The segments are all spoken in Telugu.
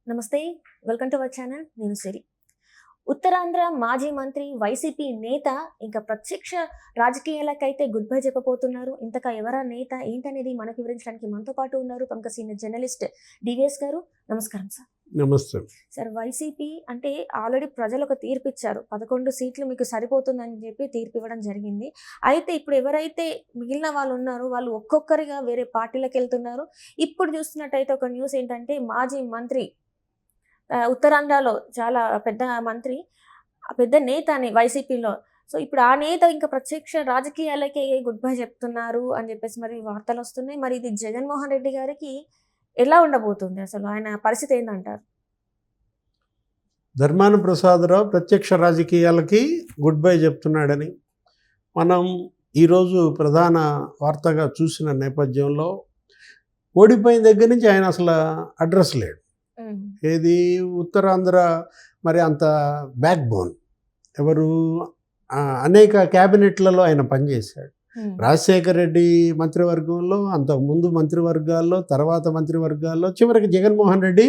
నమస్తే, వెల్కమ్ టు అవర్ ఛానల్. నేను సిరి. ఉత్తరాంధ్ర మాజీ మంత్రి, వైసీపీ నేత ఇంకా ప్రత్యక్ష రాజకీయాలకైతే గుడ్ బై చెప్పబోతున్నారు. ఇంతకా ఎవరా నేత ఏంటనేది మనకు వివరించడానికి మనతో పాటు ఉన్నారు ప్రముఖ సీనియర్ జర్నలిస్ట్ డివిఎస్ గారు. నమస్కారం సార్. నమస్తే సార్, వైసీపీ అంటే ఆల్రెడీ ప్రజలు ఒక తీర్పు ఇచ్చారు. 11 సీట్లు మీకు సరిపోతుందని చెప్పి తీర్పు ఇవ్వడం జరిగింది. అయితే ఇప్పుడు ఎవరైతే మిగిలిన వాళ్ళు ఉన్నారో వాళ్ళు ఒక్కొక్కరిగా వేరే పార్టీలకు వెళ్తున్నారు. ఇప్పుడు చూస్తున్నట్టయితే ఒక న్యూస్ ఏంటంటే మాజీ మంత్రి, ఉత్తరాంధ్రలో చాలా పెద్ద మంత్రి, పెద్ద నేత అని వైసీపీలో. సో ఇప్పుడు ఆ నేత ఇంకా ప్రత్యక్ష రాజకీయాలకే గుడ్ బై చెప్తున్నారు అని చెప్పేసి మరి వార్తలు వస్తున్నాయి. మరి ఇది జగన్మోహన్ రెడ్డి గారికి ఎలా ఉండబోతుంది, అసలు ఆయన పరిస్థితి ఏంటంటారు? ధర్మాన ప్రసాదరావు ప్రత్యక్ష రాజకీయాలకి గుడ్ బై చెప్తున్నాడని మనం ఈరోజు ప్రధాన వార్తగా చూసిన నేపథ్యంలో ఓడిపోయిన దగ్గర నుంచి ఆయన అసలు అడ్రస్ లేడు. ఏది ఉత్తరాంధ్ర మరి అంత బ్యాక్ బోన్ ఎవరు, అనేక క్యాబినెట్లలో ఆయన పనిచేశాడు. రాజశేఖర రెడ్డి మంత్రివర్గంలో, అంతకుముందు మంత్రివర్గాల్లో, తర్వాత మంత్రివర్గాల్లో, చివరికి జగన్మోహన్ రెడ్డి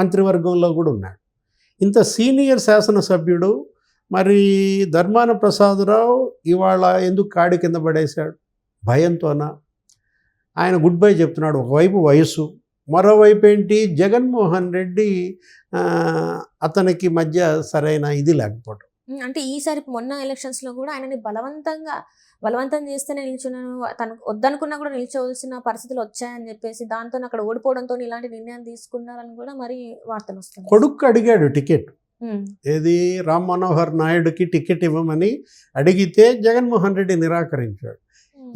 మంత్రివర్గంలో కూడా ఉన్నాడు. ఇంత సీనియర్ శాసనసభ్యుడు మరి ధర్మాన ప్రసాదరావు ఇవాళ ఎందుకు కాడి కింద పడేశాడు? భయంతోన ఆయన గుడ్ బై చెప్తున్నాడు. ఒకవైపు వయసు, మరోవైపు ఏంటి, జగన్మోహన్ రెడ్డి అతనికి మధ్య సరైన ఇది లేకపోవడం. అంటే ఈసారి మొన్న ఎలక్షన్స్లో కూడా ఆయనని బలవంతం చేస్తేనే నిల్చున్నాను, తనకు వద్దనుకున్నా కూడా నిల్చోవలసిన పరిస్థితులు వచ్చాయని చెప్పేసి దాంతో అక్కడ ఓడిపోవడంతో ఇలాంటి నిర్ణయం తీసుకున్నారని కూడా మరి వార్తలు వస్తున్నాయి. కొడుకు అడిగాడు టికెట్, ఏది రామ్ మనోహర్ నాయుడుకి టికెట్ ఇవ్వమని అడిగితే జగన్మోహన్ రెడ్డి నిరాకరించాడు.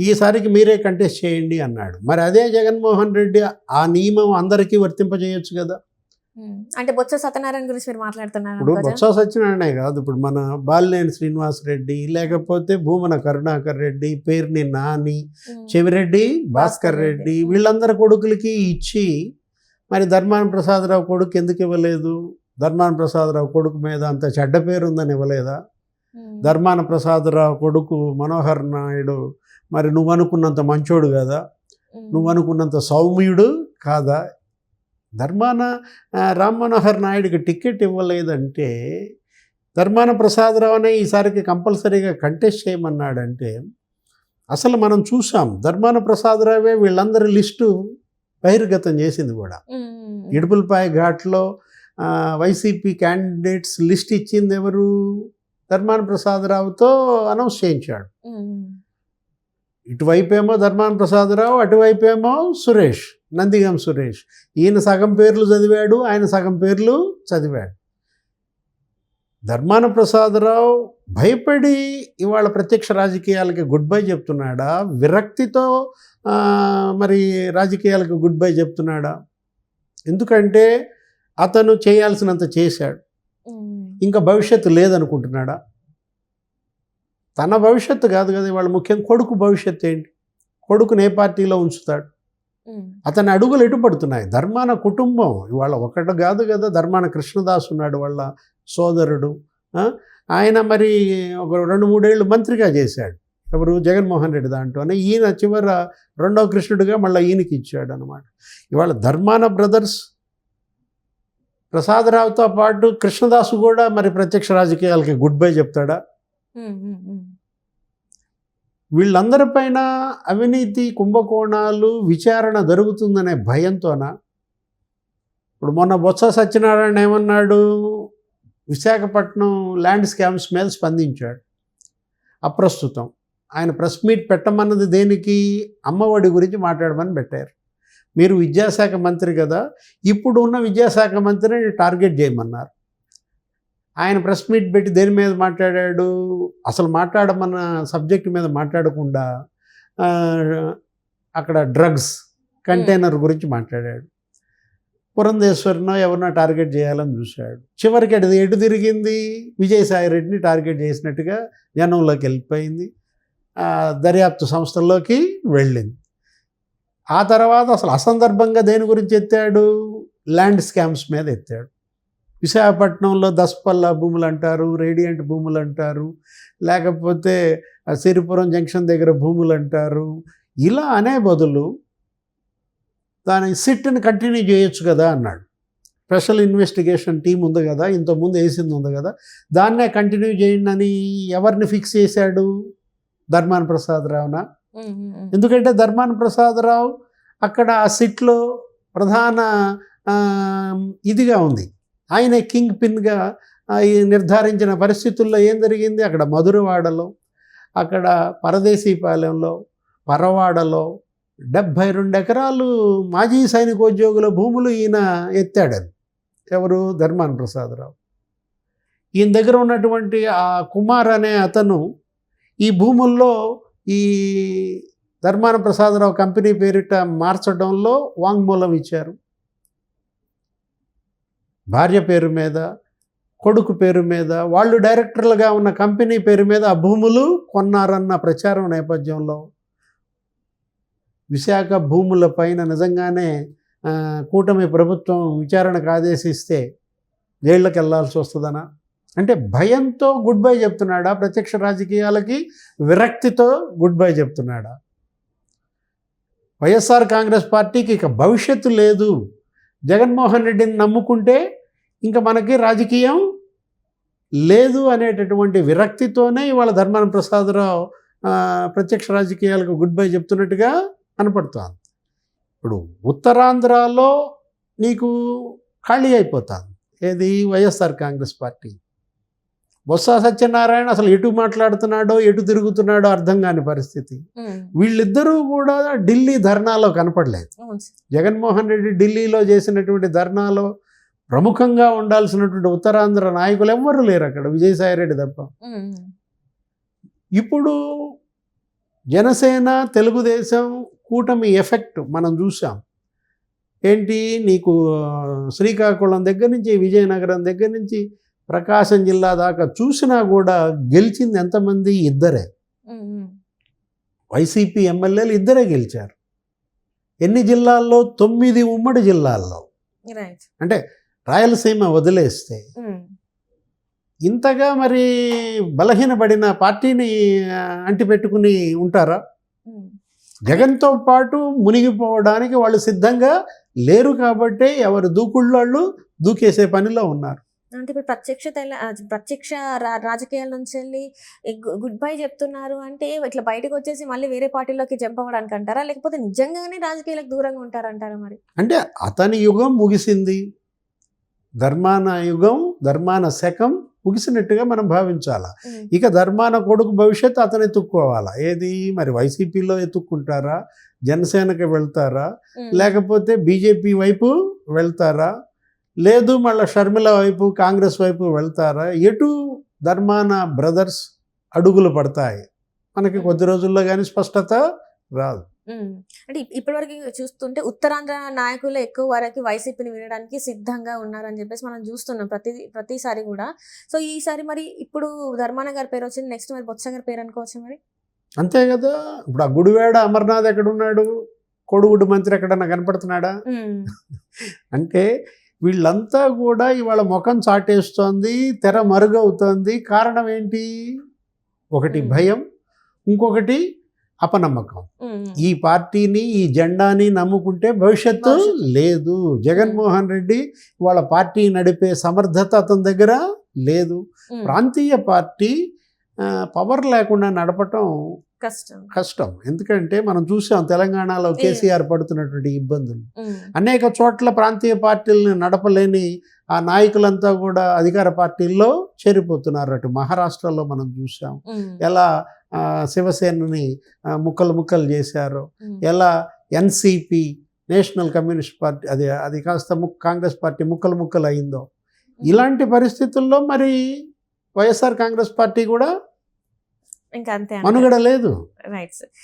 ఈసారికి మీరే కంటెస్ట్ చేయండి అన్నాడు. మరి అదే జగన్మోహన్ రెడ్డి ఆ నియమం అందరికీ వర్తింపజేయొచ్చు కదా. అంటే బొత్స సత్యనారాయణ గురించి మీరు మాట్లాడుతున్నారు. ఇప్పుడు బొత్స సత్యనారాయణ కాదు, ఇప్పుడు మన బాలినేని శ్రీనివాస్ రెడ్డి, లేకపోతే భూమన కరుణాకర్ రెడ్డి, పేర్ని నాని, చెవిరెడ్డి భాస్కర్ రెడ్డి, వీళ్ళందరి కొడుకులకి ఇచ్చి మరి ధర్మాన ప్రసాదరావు కొడుకు ఎందుకు ఇవ్వలేదు? ధర్మాన ప్రసాదరావు కొడుకు మీద అంత చెడ్డ పేరు ఉందని ఇవ్వలేదా? ధర్మాన ప్రసాదరావు కొడుకు మనోహర్ నాయుడు మరి నువ్వు అనుకున్నంత మంచోడు కదా, నువ్వు అనుకున్నంత సౌమ్యుడు కాదా? ధర్మాన రామ్ మనోహర్ నాయుడికి టికెట్ ఇవ్వలేదంటే ధర్మాన ప్రసాదరావు అనే ఈసారికి కంపల్సరీగా కంటెస్ట్ చేయమన్నాడంటే అసలు మనం చూసాం. ధర్మాన ప్రసాదరావే వీళ్ళందరి లిస్టు బహిర్గతం చేసింది కూడా. ఇడుపులపాయ ఘాట్లో వైసీపీ క్యాండిడేట్స్ లిస్ట్ ఇచ్చింది ఎవరు? ధర్మాన ప్రసాదరావుతో అనౌన్స్ చేయించాడు. ఇటువైపేమో ధర్మాన ప్రసాదరావు, అటువైపేమో సురేష్, నందిగం సురేష్. ఈయన సగం పేర్లు చదివాడు, ఆయన సగం పేర్లు చదివాడు. ధర్మాన ప్రసాదరావు భయపడి ఇవాళ ప్రత్యక్ష రాజకీయాలకి గుడ్ బై చెప్తున్నాడా? విరక్తితో మరి రాజకీయాలకు గుడ్ బై చెప్తున్నాడా? ఎందుకంటే అతను చేయాల్సినంత చేశాడు. ఇంకా భవిష్యత్తు లేదనుకుంటున్నాడా? తన భవిష్యత్తు కాదు కదా ఇవాళ ముఖ్యం, కొడుకు భవిష్యత్తు ఏంటి? కొడుకుని ఏ పార్టీలో ఉంచుతాడు? అతని అడుగులు ఎటు పడుతున్నాయి? ధర్మాన కుటుంబం ఇవాళ ఒకటి కాదు కదా. ధర్మాన కృష్ణదాస్ ఉన్నాడు, వాళ్ళ సోదరుడు. ఆయన మరి ఒక 2-3 ఏళ్ళు మంత్రిగా చేశాడు. ఎవరు? జగన్మోహన్ రెడ్డి దాంట్లోనే. ఈయన చివర రెండవ కృష్ణుడిగా మళ్ళీ ఈయనకి ఇచ్చాడు అనమాట. ఇవాళ ధర్మాన బ్రదర్స్ ప్రసాదరావుతో పాటు కృష్ణదాసు కూడా మరి ప్రత్యక్ష రాజకీయాలకి గుడ్ బై చెప్తాడా? వీళ్ళందరిపైన అవినీతి కుంభకోణాలు విచారణ జరుగుతుందనే భయంతోన ఇప్పుడు మొన్న బొత్స సత్యనారాయణ ఏమన్నాడు? విశాఖపట్నం ల్యాండ్ స్కామ్స్ మీద స్పందించాడు. అప్రస్తుతం ఆయన ప్రెస్ మీట్ పెట్టమన్నది దేనికి? అమ్మఒడి గురించి మాట్లాడమని పెట్టారు. మీరు విద్యాశాఖ మంత్రి కదా, ఇప్పుడు ఉన్న విద్యాశాఖ మంత్రిని టార్గెట్ చేయమన్నారు. ఆయన ప్రెస్ మీట్ పెట్టి దేని మీద మాట్లాడాడు? అసలు మాట్లాడమన్న సబ్జెక్ట్ మీద మాట్లాడకుండా అక్కడ డ్రగ్స్ కంటైనర్ గురించి మాట్లాడాడు. పురంధేశ్వరినో ఎవరినో టార్గెట్ చేయాలని చూశాడు. చివరికి అది ఎటు తిరిగింది? విజయసాయిరెడ్డిని టార్గెట్ చేసినట్టుగా జనంలోకి వెళ్ళిపోయింది, దర్యాప్తు సంస్థల్లోకి వెళ్ళింది. ఆ తర్వాత అసలు అసందర్భంగా దేని గురించి ఎత్తాడు? ల్యాండ్ స్కామ్స్ మీద ఎత్తాడు. విశాఖపట్నంలో దసపల్లా భూములు అంటారు, రేడియంట్ భూములు అంటారు, లేకపోతే సిరిపురం జంక్షన్ దగ్గర భూములు అంటారు. ఇలా అనే బదులు దాని సిట్ని కంటిన్యూ చేయొచ్చు కదా అన్నాడు. స్పెషల్ ఇన్వెస్టిగేషన్ టీం ఉంది కదా, ఇంతకుముందు వేసింది ఉంది కదా, దాన్నే కంటిన్యూ చేయండి అని ఎవరిని ఫిక్స్ చేశాడు? ధర్మాన ప్రసాదరావునా? ఎందుకంటే ధర్మాన ప్రసాదరావు అక్కడ ఆ సిట్లో ప్రధాన ఇదిగా ఉంది. ఆయన కింగ్ పిన్గా నిర్ధారించిన పరిస్థితుల్లో ఏం జరిగింది? అక్కడ మధురవాడలో, అక్కడ పరదేశీపాలెంలో, పరవాడలో 72 ఎకరాలు మాజీ సైనికోద్యోగుల భూములు ఈయన ఎత్తాడని. ఎవరు? ధర్మాన ప్రసాదరావు. ఈయన దగ్గర ఉన్నటువంటి ఆ కుమార్ అనే అతను ఈ భూముల్లో ఈ ధర్మాన ప్రసాదరావు కంపెనీ పేరిట మార్చడంలో వాంగ్మూలం ఇచ్చారు. భార్య పేరు మీద, కొడుకు పేరు మీద, వాళ్ళు డైరెక్టర్లుగా ఉన్న కంపెనీ పేరు మీద ఆ భూములు కొన్నారన్న ప్రచారం నేపథ్యంలో విశాఖ భూముల పైన నిజంగానే కూటమి ప్రభుత్వం విచారణకు ఆదేశిస్తే జైళ్ళకి వెళ్ళాల్సి వస్తుందనా? అంటే భయంతో గుడ్ బై చెప్తున్నాడా? ప్రత్యక్ష రాజకీయాలకి విరక్తితో గుడ్ బై చెప్తున్నాడా? వైఎస్ఆర్ కాంగ్రెస్ పార్టీకి ఇక భవిష్యత్తు లేదు, జగన్మోహన్ రెడ్డిని నమ్ముకుంటే ఇంకా మనకి రాజకీయం లేదు అనేటటువంటి విరక్తితోనే ఇవాళ ధర్మాన ప్రసాదరావు ప్రత్యక్ష రాజకీయాలకు గుడ్ బై చెప్తున్నట్టుగా కనపడుతుంది. ఇప్పుడు ఉత్తరాంధ్రలో నీకు ఖాళీ అయిపోతుంది. ఏది? వైఎస్ఆర్ కాంగ్రెస్ పార్టీ. బొత్స సత్యనారాయణ అసలు ఎటు మాట్లాడుతున్నాడో ఎటు తిరుగుతున్నాడో అర్థం కాని పరిస్థితి. వీళ్ళిద్దరూ కూడా ఢిల్లీ ధర్నాలో కనపడలేదు. జగన్మోహన్ రెడ్డి ఢిల్లీలో చేసినటువంటి ధర్నాలో ప్రముఖంగా ఉండాల్సినటువంటి ఉత్తరాంధ్ర నాయకులు ఎవ్వరూ లేరు అక్కడ, విజయసాయిరెడ్డి తప్ప. ఇప్పుడు జనసేన, తెలుగుదేశం కూటమి ఎఫెక్ట్ మనం చూసాం. ఏంటి? నీకు శ్రీకాకుళం దగ్గర నుంచి, విజయనగరం దగ్గర నుంచి ప్రకాశం జిల్లా దాకా చూసినా కూడా గెలిచింది ఎంతమంది? ఇద్దరే. వైసీపీ ఎమ్మెల్యేలు ఇద్దరే గెలిచారు. ఎన్ని జిల్లాల్లో? 9 ఉమ్మడి జిల్లాల్లో. అంటే రాయలసీమ వదిలేస్తే ఇంతగా మరి బలహీనపడిన పార్టీని అంటిపెట్టుకుని ఉంటారా? జగన్తో పాటు మునిగిపోవడానికి వాళ్ళు సిద్ధంగా లేరు కాబట్టి ఎవరు దూకుళ్ళాళ్ళు దూకేసే పనిలో ఉన్నారు. అంటే ఇప్పుడు ప్రత్యక్ష రాజకీయాల నుంచి వెళ్ళి గుడ్ బై చెప్తున్నారు అంటే ఇట్లా బయటకు వచ్చేసి మళ్ళీ వేరే పార్టీలోకి జంప్ అవ్వడానికి అంటారా, లేకపోతే నిజంగానే రాజకీయాలకు దూరంగా ఉంటారంటారా? మరి అంటే అతని యుగం ముగిసింది, ధర్మాన యుగం, ధర్మాన శకం ముగిసినట్టుగా మనం భావించాలా. ఇక ధర్మాన కొడుకు భవిష్యత్తు అతను ఎత్తుక్కోవాలా. ఏది? మరి వైసీపీలో ఎత్తుక్కుంటారా, జనసేనకి వెళ్తారా, లేకపోతే బీజేపీ వైపు వెళ్తారా, లేదు మళ్ళీ షర్మిల వైపు, కాంగ్రెస్ వైపు వెళ్తారా? ఎటు ధర్మాన బ్రదర్స్ అడుగులు పడతాయి? మనకి కొద్ది రోజుల్లో కానీ స్పష్టత రాదు. అంటే ఇప్పటివరకు చూస్తుంటే ఉత్తరాంధ్ర నాయకులు ఎక్కువ వరకు వైసీపీని వినడానికి సిద్ధంగా ఉన్నారని చెప్పేసి మనం చూస్తున్నాం ప్రతిసారి కూడా. సో ఈసారి మరి ఇప్పుడు ధర్మాన గారి పేరు వచ్చింది, నెక్స్ట్ మరి బొత్స గారి పేరు అనుకోవచ్చు మరి. అంతే కదా. ఇప్పుడు ఆ గుడివాడ అమర్నాథ్ ఎక్కడున్నాడు? కోడిగుడ్డు మంత్రి ఎక్కడన్నా కనపడుతున్నాడా? అంటే వీళ్ళంతా కూడా ఇవాళ ముఖం చాటేస్తోంది, తెర మరుగవుతోంది. కారణం ఏంటి? ఒకటి భయం, ఇంకొకటి అపనమ్మకం. ఈ పార్టీని, ఈ జెండాని నమ్ముకుంటే భవిష్యత్తు లేదు. జగన్మోహన్ రెడ్డి వాళ్ళ పార్టీ నడిపే సమర్థత అతని దగ్గర లేదు. ప్రాంతీయ పార్టీ పవర్ లేకుండా నడపటం కష్టం. ఎందుకంటే మనం చూసాం తెలంగాణలో కేసీఆర్ పడుతున్నటువంటి ఇబ్బందులు. అనేక చోట్ల ప్రాంతీయ పార్టీలను నడపలేని ఆ నాయకులంతా కూడా అధికార పార్టీల్లో చేరిపోతున్నారు. అటు మహారాష్ట్రలో మనం చూసాం ఎలా శివసేనని ముక్కలు చేశారో, ఎలా ఎన్సిపి, నేషనల్ కమ్యూనిస్ట్ పార్టీ, అది కాస్త కాంగ్రెస్ పార్టీ ముక్కలు అయిందో. ఇలాంటి పరిస్థితుల్లో మరి వైఎస్ఆర్ కాంగ్రెస్ పార్టీ కూడా ఇంకా అంతే మనుగడ లేదు. రైట్.